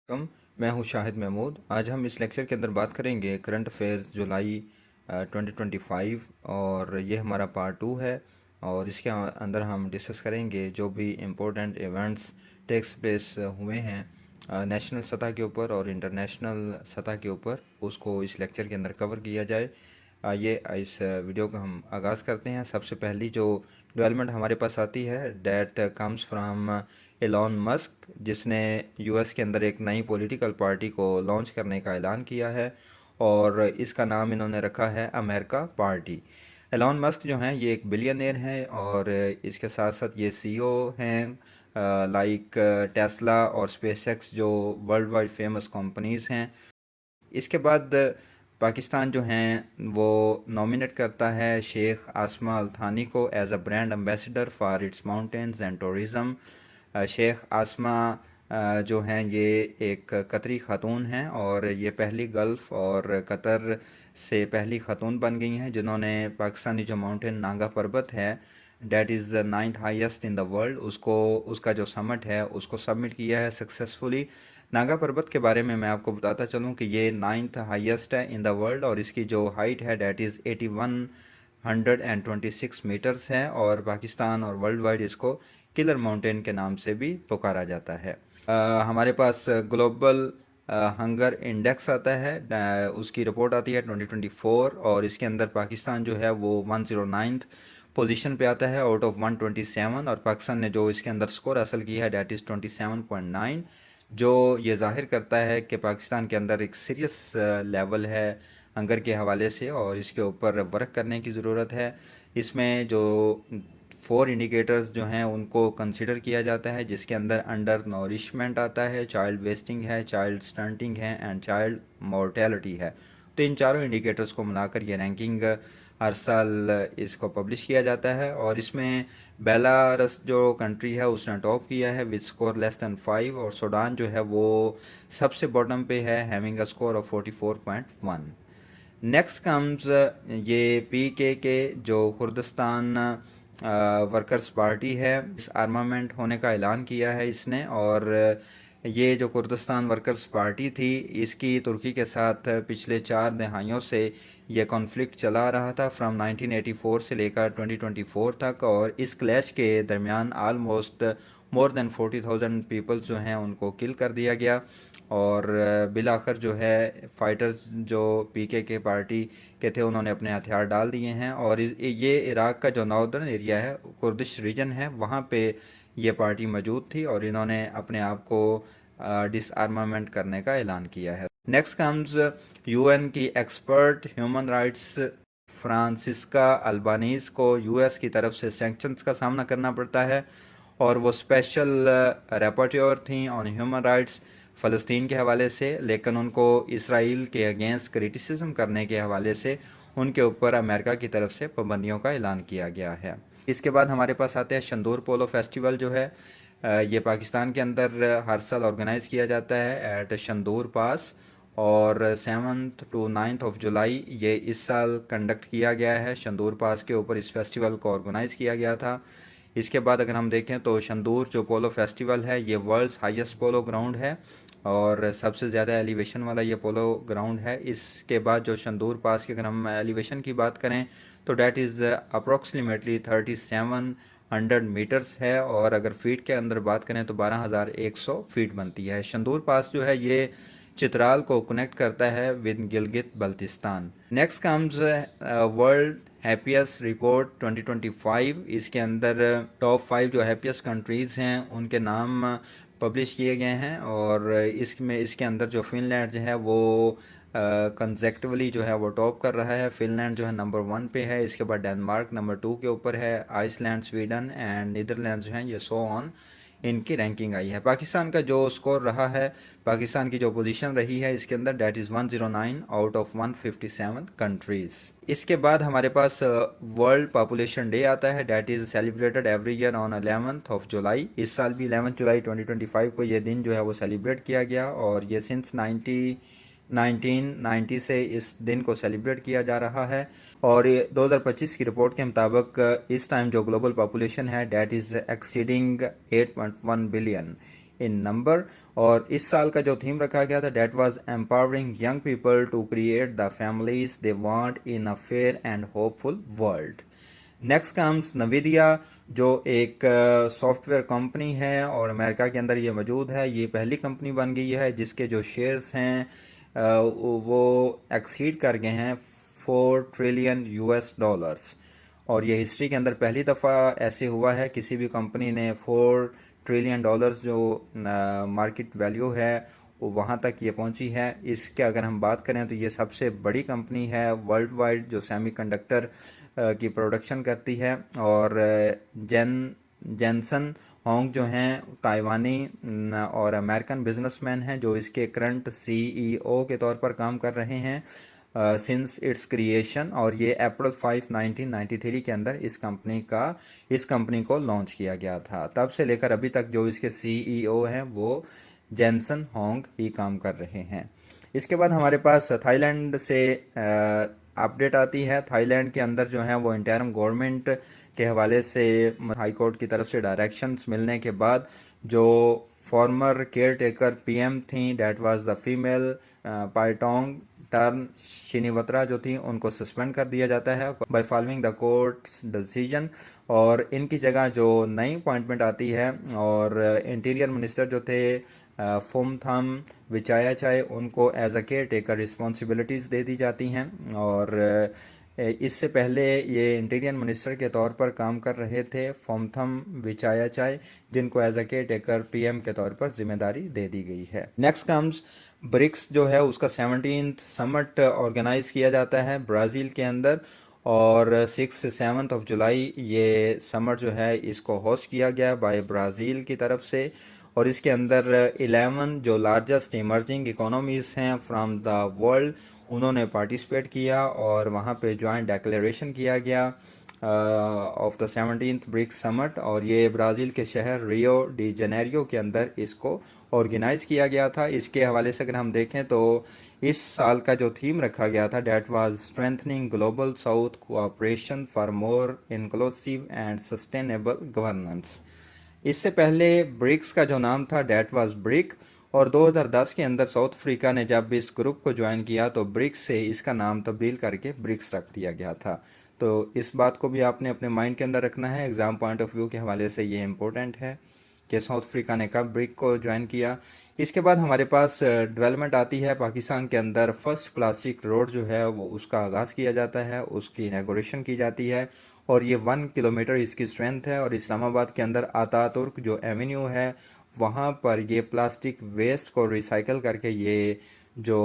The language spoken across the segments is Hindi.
कम मैं हूं शाहिद महमूद। आज हम इस लेक्चर के अंदर बात करेंगे करंट अफेयर्स जुलाई 2025 और ये हमारा पार्ट 2 है। और इसके अंदर हम डिस्कस करेंगे जो भी इम्पोर्टेंट इवेंट्स टेक्स प्लेस हुए हैं नेशनल सतह के ऊपर और इंटरनेशनल सतह के ऊपर, उसको इस लेक्चर के अंदर कवर किया जाए। आइए इस वीडियो का हम आगाज़ करते हैं। सबसे पहली जो डेवलपमेंट हमारे पास आती है that comes from Elon Musk, जिसने यूएस के अंदर एक नई पॉलिटिकल पार्टी को लॉन्च करने का ऐलान किया है और इसका नाम इन्होंने रखा है अमेरिका पार्टी। एलॉन मस्क जो हैं ये एक बिलियनियर हैं और इसके साथ साथ ये सीईओ हैं लाइक टेस्ला और स्पेसएक्स, जो वर्ल्ड वाइड फेमस कंपनीज हैं। इसके बाद पाकिस्तान जो हैं वो नॉमिनेट करता है शेख आसमा अल थानी को as a brand ambassador for its mountains and tourism. शेख आसमा जो हैं ये एक कतरी खातून हैं और ये पहली गल्फ़ और कतर से पहली खातून बन गई हैं जिन्होंने पाकिस्तानी जो माउंटेन नागा पर्वत है that is the 9th highest in the world, उसको उसका जो समट है उसको सबमिट किया है सक्सेसफुली। नागा पर्वत के बारे में मैं आपको बताता चलूँ कि ये 9th हाईएस्ट है इन द वर्ल्ड और इसकी जो हाइट है डैट इज़ 8126 मीटर्स है और पाकिस्तान और वर्ल्ड वाइड इसको किलर माउंटेन के नाम से भी पुकारा जाता है। हमारे पास ग्लोबल हंगर इंडेक्स आता है, उसकी रिपोर्ट आती है 2024 और इसके अंदर पाकिस्तान जो है वो 109th पोजीशन पे आता है आउट ऑफ 127 और पाकिस्तान ने जो इसके अंदर स्कोर हासिल किया है डैट इज़ 27.9, जो ये जाहिर करता है कि पाकिस्तान के अंदर एक सीरियस लेवल है हंगर के हवाले से और इसके ऊपर वर्क करने की ज़रूरत है। इसमें जो 4 इंडिकेटर्स जो हैं उनको कंसिडर किया जाता है, जिसके अंदर अंडर नॉरिशमेंट आता है, चाइल्ड वेस्टिंग है, चाइल्ड स्टंटिंग है एंड चाइल्ड मोर्टेलिटी है। तो इन चारों इंडिकेटर्स को मिलाकर ये रैंकिंग हर साल इसको पब्लिश किया जाता है और इसमें बेलारस जो कंट्री है उसने टॉप किया है विद स्कोर लेस दैन 5 और सूडान जो है वो सबसे बॉटम पे है having a score of 44.1। Next comes ये पीकेके जो कुर्दिस्तान वर्कर्स पार्टी है, इस आर्मामेंट होने का ऐलान किया है इसने और ये जो कुर्दिस्तान वर्कर्स पार्टी थी इसकी तुर्की के साथ पिछले 4 दहाइयों से ये कॉन्फ्लिक्ट चला रहा था फ्रॉम 1984 से लेकर 2024 तक और इस क्लैश के दरमियान आलमोस्ट मोर देन 40,000 पीपल्स जो हैं उनको किल कर दिया गया और बिलाखिर जो है फाइटर्स जो पीके के पार्टी के थे उन्होंने अपने हथियार डाल दिए हैं और ये इराक़ का जो नॉर्दर्न एरिया है कुर्दिश रीजन है वहाँ पे ये पार्टी मौजूद थी और इन्होंने अपने आप को डिसआर्मामेंट करने का ऐलान किया है। नेक्स्ट कम्स यूएन की expert human rights Francesca Albanese को यूएस की तरफ से सैंक्शंस का सामना करना पड़ता है और वो स्पेशल रैपोर्टर थी ऑन ह्यूमन राइट्स फ़लस्तीन के हवाले से, लेकिन उनको इसराइल के अगेंस्ट क्रिटिसिज्म करने के हवाले से उनके ऊपर अमेरिका की तरफ से पाबंदियों का ऐलान किया गया है। इसके बाद हमारे पास आते हैं शंदूर पोलो फेस्टिवल जो है ये पाकिस्तान के अंदर हर साल ऑर्गेनाइज़ किया जाता है एट शंदूर पास और 7th to 9th of July ये इस साल कंडक्ट किया गया है। शंदूर पास के ऊपर इस फेस्टिवल को ऑर्गेनाइज़ किया गया था। इसके बाद अगर हम देखें तो शंदूर जो पोलो फेस्टिवल है ये वर्ल्ड्स हाईएस्ट पोलो ग्राउंड है और सबसे ज़्यादा एलिवेशन वाला ये पोलो ग्राउंड है। इसके बाद जो शंदूर पास की अगर हम एलिवेशन की बात करें तो डैट इज़ अप्रोक्सीमेटली 3700 मीटर्स है और अगर फीट के अंदर बात करें तो 12,100 फीट बनती है। शंदूर पास जो है ये चित्राल को कनेक्ट करता है with Gilgit Baltistan. Next comes world happiest report 2025। इसके अंदर टॉप 5 जो हैप्पीएस्ट कंट्रीज़ हैं उनके नाम पब्लिश किए गए हैं और इसमें इसके अंदर जो फिनलैंड जो है वो कंसेक्टिवली जो है वो टॉप कर रहा है। फिनलैंड जो है नंबर 1 पे है, इसके बाद डेनमार्क नंबर 2 के ऊपर है, आइसलैंड, स्वीडन एंड नीदरलैंड जो हैं ये सो ऑन इनकी रैंकिंग आई है। पाकिस्तान का जो स्कोर रहा है, पाकिस्तान की जो पोजीशन रही है इसके अंदर that is 109 out of 157 countries. इसके बाद हमारे पास वर्ल्ड पॉपुलेशन डे आता है that is celebrated every year on 11th of July. इस साल भी 11 जुलाई 2025 को ये दिन जो है वो सेलिब्रेट किया गया और ये सिंस 1990 से इस दिन को सेलिब्रेट किया जा रहा है और 2025 की रिपोर्ट के मुताबिक इस टाइम जो ग्लोबल पॉपुलेशन है that is exceeding 8.1 billion. In number. और इस साल का जो थीम रखा गया था that was empowering young people to create the families they want in a fair and hopeful world. Next comes Nvidia, जो एक सॉफ्टवेयर कंपनी है और अमेरिका के अंदर ये मौजूद है। ये पहली कंपनी बन गई है जिसके जो शेयर्स हैं वो एक्सीड कर गए हैं 4 ट्रिलियन US डॉलर्स। और ये हिस्ट्री के अंदर पहली दफ़ा ऐसे हुआ है किसी भी कंपनी ने 4 ट्रिलियन डॉलर्स जो मार्केट वैल्यू है वो वहाँ तक ये पहुँची है। इसके अगर हम बात करें तो ये सबसे बड़ी कंपनी है वर्ल्ड वाइड जो सेमीकंडक्टर की प्रोडक्शन करती है। और जेनसन होंग जो हैं ताइवानी और अमेरिकन बिजनेसमैन हैं जो इसके करंट CEO के तौर पर काम कर रहे हैं सिंस इट्स क्रिएशन। और ये अप्रैल 5 1993 के अंदर इस कंपनी को लॉन्च किया गया था। तब से लेकर अभी तक जो इसके CEO हैं वो जेनसन होंग ही काम कर रहे हैं। इसके बाद हमारे पास थाईलैंड से अपडेट आती है। थाईलैंड के अंदर जो है वो इंटरिम गवर्नमेंट के हवाले से हाई कोर्ट की तरफ से डायरेक्शंस मिलने के बाद जो फॉर्मर केयर टेकर PM थी that was the female Paetongtarn Shinawatra जो थी उनको सस्पेंड कर दिया जाता है by following the court's decision. और इनकी जगह जो नई अपॉइंटमेंट आती है और इंटीरियर मिनिस्टर जो थे फोमथम विचायाचाय उनको as a caretaker responsibilities दे दी जाती हैं। और इससे पहले ये इंटीरियर मिनिस्टर के तौर पर काम कर रहे थे फोमथम विचायाचाय जिनको as a caretaker PM के तौर पर जिम्मेदारी दे दी गई है। नेक्स्ट कम्स ब्रिक्स जो है उसका 17th समिट ऑर्गेनाइज किया जाता है ब्राज़ील के अंदर। और 6 से 7 ऑफ जुलाई ये समर जो है इसको होस्ट किया गया बाय ब्राज़ील की तरफ से। और इसके अंदर 11 जो लार्जेस्ट इमर्जिंग इकोनॉमीज हैं फ्रॉम द वर्ल्ड उन्होंने पार्टिसिपेट किया और वहाँ पे जॉइंट डेक्लेरेशन किया गया of the 17th BRICS summit. और ये ब्राज़ील के शहर रियो डी जनेरियो के अंदर इसको ऑर्गेनाइज किया गया था। इसके हवाले से अगर हम देखें तो इस साल का जो थीम रखा गया था that was strengthening global south cooperation for more inclusive and sustainable governance. इससे पहले ब्रिक्स का जो नाम था डेट वाज ब्रिक। और 2010 के अंदर साउथ अफ्रीका ने जब इस ग्रुप को ज्वाइन किया तो ब्रिक्स से इसका नाम तब्दील करके ब्रिक्स रख दिया गया था। तो इस बात को भी आपने अपने माइंड के अंदर रखना है। एग्ज़ाम पॉइंट ऑफ व्यू के हवाले से ये इंपॉर्टेंट है कि साउथ अफ्रीका ने कब ब्रिक को ज्वाइन किया। इसके बाद हमारे पास डेवलपमेंट आती है पाकिस्तान के अंदर फर्स्ट प्लास्टिक रोड जो है वो उसका आगाज़ किया जाता है, उसकी इनॉग्रेशन की जाती है। और ये 1 किलोमीटर इसकी स्ट्रेंथ है। और इस्लामाबाद के अंदर आतातुर्क जो एवेन्यू है वहाँ पर ये प्लास्टिक वेस्ट को रिसाइकल करके ये जो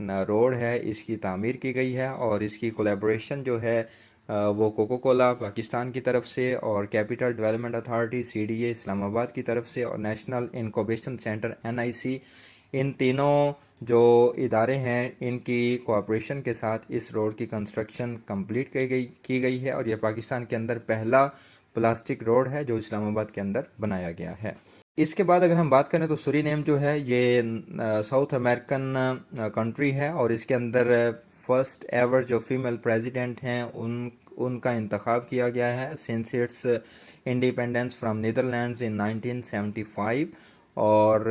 रोड है इसकी तामीर की गई है। और इसकी कोलैबोरेशन जो है वो कोको कोला पाकिस्तान की तरफ से और capital development authority CDA Islamabad की तरफ से और नेशनल इनक्यूबेशन सेंटर NIC इन तीनों जो इदारे हैं इनकी कोऑपरेशन के साथ इस रोड की कंस्ट्रक्शन कंप्लीट की गई है। और यह पाकिस्तान के अंदर पहला प्लास्टिक रोड है जो इस्लामाबाद के अंदर बनाया गया है। इसके बाद अगर हम बात करें तो सूरीनेम जो है ये साउथ अमेरिकन कंट्री है और इसके अंदर फर्स्ट एवर जो फीमेल प्रेसिडेंट हैं उनका इंतखाब किया गया है since its independence from Netherlands in 1975। और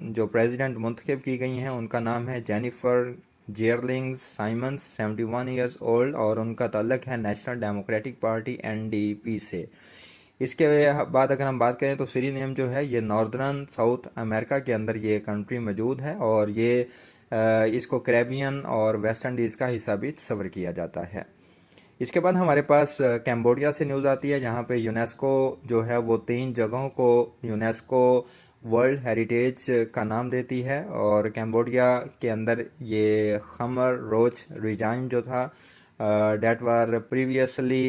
जो प्रेसिडेंट मुंतखब की गई हैं उनका नाम है जेनिफर जेयरलिंग साइमंस 71 ईयर्स ओल्ड और उनका ताल्लुक है नेशनल डेमोक्रेटिक पार्टी NDP से। इसके बाद अगर हम बात करें तो सूरीनेम जो है ये नॉर्दर्न साउथ अमेरिका के अंदर ये कंट्री मौजूद है और ये इसको कैरेबियन और वेस्ट इंडीज़ का हिस्सा भी तस्वर किया जाता है। इसके बाद हमारे पास कैम्बोडिया से न्यूज़ आती है जहाँ पे यूनेस्को जो है वो 3 जगहों को यूनेस्को वर्ल्ड हेरिटेज का नाम देती है। और कैम्बोडिया के अंदर ये खमर रोच रिजाइन जो था that was previously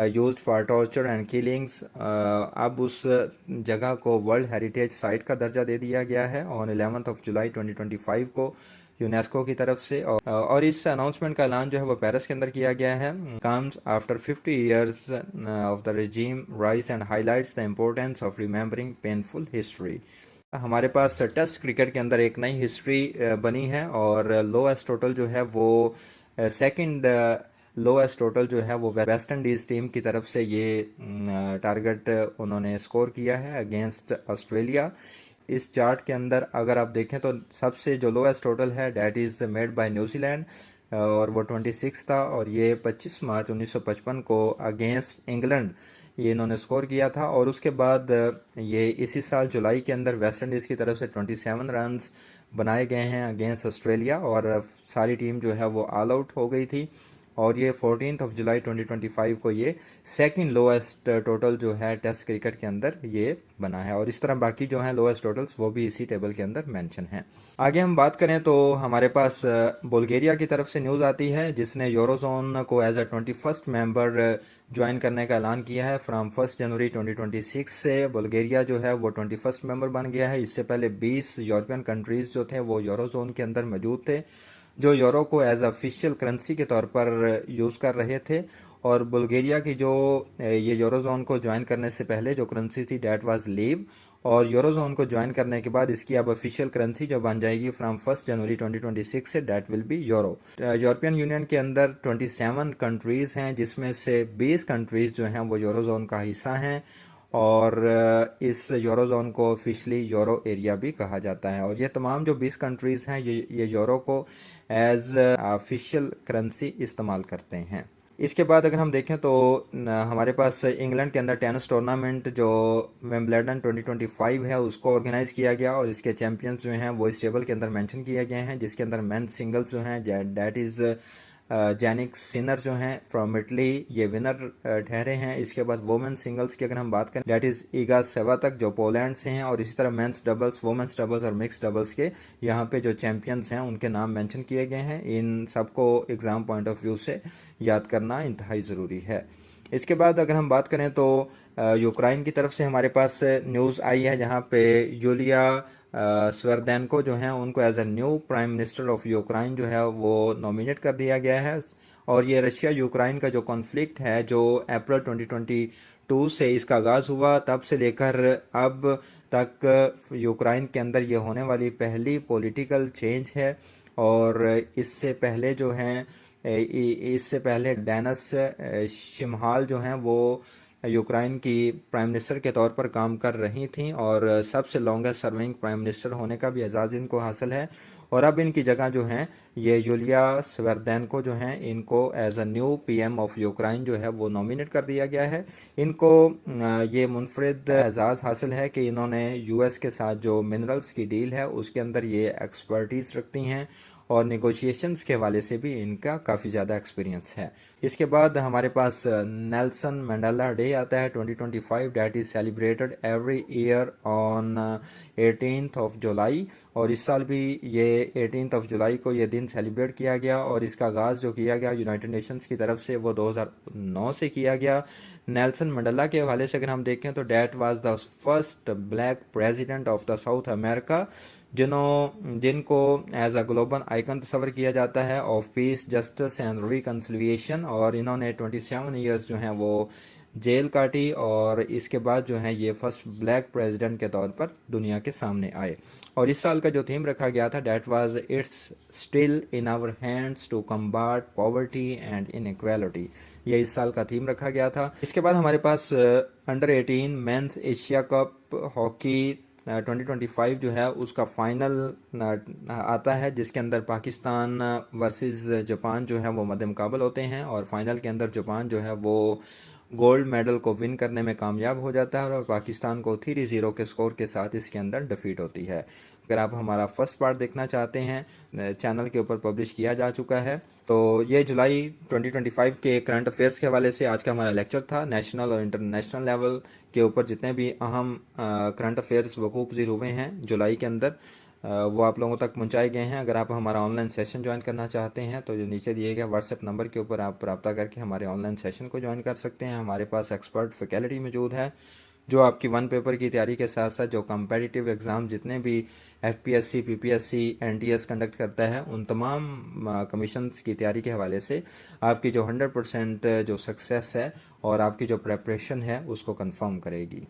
used for torture and killings अब उस जगह को वर्ल्ड हेरिटेज साइट का दर्जा दे दिया गया है ऑन 11 जुलाई 2025 को यूनेस्को की तरफ से। और इस अनाउंसमेंट का ऐलान जो है वो पेरिस के अंदर किया गया है। Comes after 50 years of the regime rise and highlights the importance of remembering painful history। हमारे पास टेस्ट क्रिकेट के अंदर एक नई हिस्ट्री बनी है और लोएस्ट टोटल जो है वो सेकंड लोएस्ट टोटल जो है वो वेस्ट इंडीज़ टीम की तरफ से ये टारगेट उन्होंने स्कोर किया है अगेंस्ट ऑस्ट्रेलिया। इस चार्ट के अंदर अगर आप देखें तो सबसे जो लोएस्ट टोटल है that is made by New Zealand, और वो 26 था, और ये 25 मार्च 1955 को अगेंस्ट इंग्लैंड ये इन्होंने स्कोर किया था। और उसके बाद ये इसी साल जुलाई के अंदर वेस्ट इंडीज़ की तरफ से 27 रन्स बनाए गए हैं अगेंस्ट ऑस्ट्रेलिया, और सारी टीम जो है वो ऑल आउट हो गई थी। और ये 14 जुलाई 2025 को ये सेकंड लोएस्ट टोटल जो है टेस्ट क्रिकेट के अंदर ये बना है। और इस तरह बाकी जो है लोएस्ट टोटल्स वो भी इसी टेबल के अंदर मेंशन हैं। आगे हम बात करें तो हमारे पास बुल्गारिया की तरफ से न्यूज़ आती है, जिसने यूरोजोन को एज अ 21st मेंबर ज्वाइन करने का ऐलान किया है। फ्रॉम 1 जनवरी 2026 से बुल्गारिया जो है वो 21st मेंबर बन गया है। इससे पहले 20 यूरोपियन कंट्रीज़ जो थे वो यूरोजोन के अंदर मौजूद थे, जो यूरो को एज ऑफिशियल करेंसी के तौर पर यूज़ कर रहे थे। और बुल्गारिया की जो ये यूरोजोन को ज्वाइन करने से पहले जो करेंसी थी डैट वाज लीव, और यूरोजोन को ज्वाइन करने के बाद इसकी अब ऑफिशियल करेंसी जो बन जाएगी from 1 January 2026 say that will be euro. European union के अंदर 27 कंट्रीज़ हैं, जिसमें से 20 कंट्रीज़ जो हैं वो यूरोजोन का हिस्सा हैं, और इस यूरोजोन को ऑफिशियली यूरो एरिया भी कहा जाता है। और ये तमाम जो 20 कंट्रीज़ हैं ये यूरो को एज ऑफिशियल करेंसी इस्तेमाल करते हैं। इसके बाद अगर हम देखें तो हमारे पास इंग्लैंड के अंदर टेनिस टूर्नामेंट जो विंबलडन 2025 है उसको ऑर्गेनाइज किया गया, और इसके चैंपियंस जो हैं वो इस टेबल के अंदर मेंशन किए गए हैं, जिसके अंदर मेन सिंगल्स जो हैं डैट इज़ जैनिक सिनर जो हैं फ्रॉम इटली ये विनर ठहरे हैं। इसके बाद वोमेन सिंगल्स की अगर हम बात करें डैट इज़ ईगा सेवातक जो पोलैंड से हैं, और इसी तरह मेंस डबल्स, वोमेंस डबल्स और मिक्स डबल्स के यहाँ पे जो चैंपियंस हैं उनके नाम मेंशन किए गए हैं। इन सबको एग्ज़ाम पॉइंट ऑफ व्यू से याद करना इंतहाई ज़रूरी है। इसके बाद अगर हम बात करें तो यूक्रेन की तरफ से हमारे पास न्यूज़ आई है, जहाँ पे यूलिया स्वर्देनको जो हैं उनको as a new prime minister of Ukraine जो है वो नॉमिनेट कर दिया गया है। और ये रशिया यूक्रेन का जो कॉन्फ्लिक्ट है जो अप्रैल 2022 से इसका आगाज़ हुआ तब से लेकर अब तक यूक्रेन के अंदर ये होने वाली पहली पॉलिटिकल चेंज है। और इससे पहले जो हैं इससे पहले डेनिस शिमहाल जो हैं वो यूक्रेन की प्राइम मिनिस्टर के तौर पर काम कर रही थीं, और सबसे लॉन्गेस्ट सर्विंग प्राइम मिनिस्टर होने का भी एजाज़ इनको हासिल है। और अब इनकी जगह जो हैं ये यूलिया स्वर्देनको जो हैं इनको as a new PM of Ukraine जो है वो नॉमिनेट कर दिया गया है। इनको ये मुनफरिद एजाज़ हासिल है कि इन्होंने यूएस के साथ जो मिनरल्स की डील है उसके अंदर ये एक्सपर्टीज़ रखती हैं, और नेगोशिएशंस के हवाले से भी इनका काफ़ी ज़्यादा एक्सपीरियंस है। इसके बाद हमारे पास नेल्सन मंडेला डे आता है 2025 that is celebrated every year on 18 जुलाई। और इस साल भी ये 18 जुलाई को ये दिन सेलिब्रेट किया गया, और इसका आगाज़ जो किया गया यूनाइटेड नेशंस की तरफ से वो 2009 से किया गया। नेल्सन मंडेला के हवाले से अगर हम देखें तो that was the first black president of the south America, जिनको एज अ ग्लोबल आइकन तस्वर किया जाता है of peace, justice and reconciliation. और इन्होंने 27 ईयर्स जो हैं वो जेल काटी, और इसके बाद जो है ये फर्स्ट ब्लैक प्रेसिडेंट के तौर पर दुनिया के सामने आए। और इस साल का जो थीम रखा गया था that was it's still in our hands to combat poverty and inequality, ये इस साल का थीम रखा गया था। इसके बाद हमारे पास under 18 men's Asia cup hockey 2025 जो है उसका फाइनल आता है, जिसके अंदर पाकिस्तान वर्सेस जापान जो है वो मद्दे मुकाबल होते हैं, और फाइनल के अंदर जापान जो है वो गोल्ड मेडल को विन करने में कामयाब हो जाता है, और पाकिस्तान को 3-0 के स्कोर के साथ इसके अंदर डिफीट होती है। अगर आप हमारा फर्स्ट पार्ट देखना चाहते हैं चैनल के ऊपर पब्लिश किया जा चुका है। तो ये जुलाई 2025 के करंट अफेयर्स के हवाले से आज का हमारा लेक्चर था। नेशनल और इंटरनेशनल लेवल के ऊपर जितने भी अहम करंट अफेयर्स वकूफ़ पज़ीर हुए हैं जुलाई के अंदर वो आप लोगों तक पहुंचाए गए हैं। अगर आप हमारा ऑनलाइन सेशन ज्वाइन करना चाहते हैं तो जो नीचे दिए गए व्हाट्सएप नंबर के ऊपर आप रब्ता करके हमारे ऑनलाइन सेशन को ज्वाइन कर सकते हैं। हमारे पास एक्सपर्ट फैकल्टी मौजूद है जो आपकी वन पेपर की तैयारी के साथ साथ जो कम्पिटिटिव एग्ज़ाम जितने भी एफपीएससी, पीपीएससी, एनटीएस कंडक्ट करता है उन तमाम कमीशंस की तैयारी के हवाले से आपकी जो 100% जो सक्सेस है और आपकी जो प्रेपरेशन है उसको कंफर्म करेगी।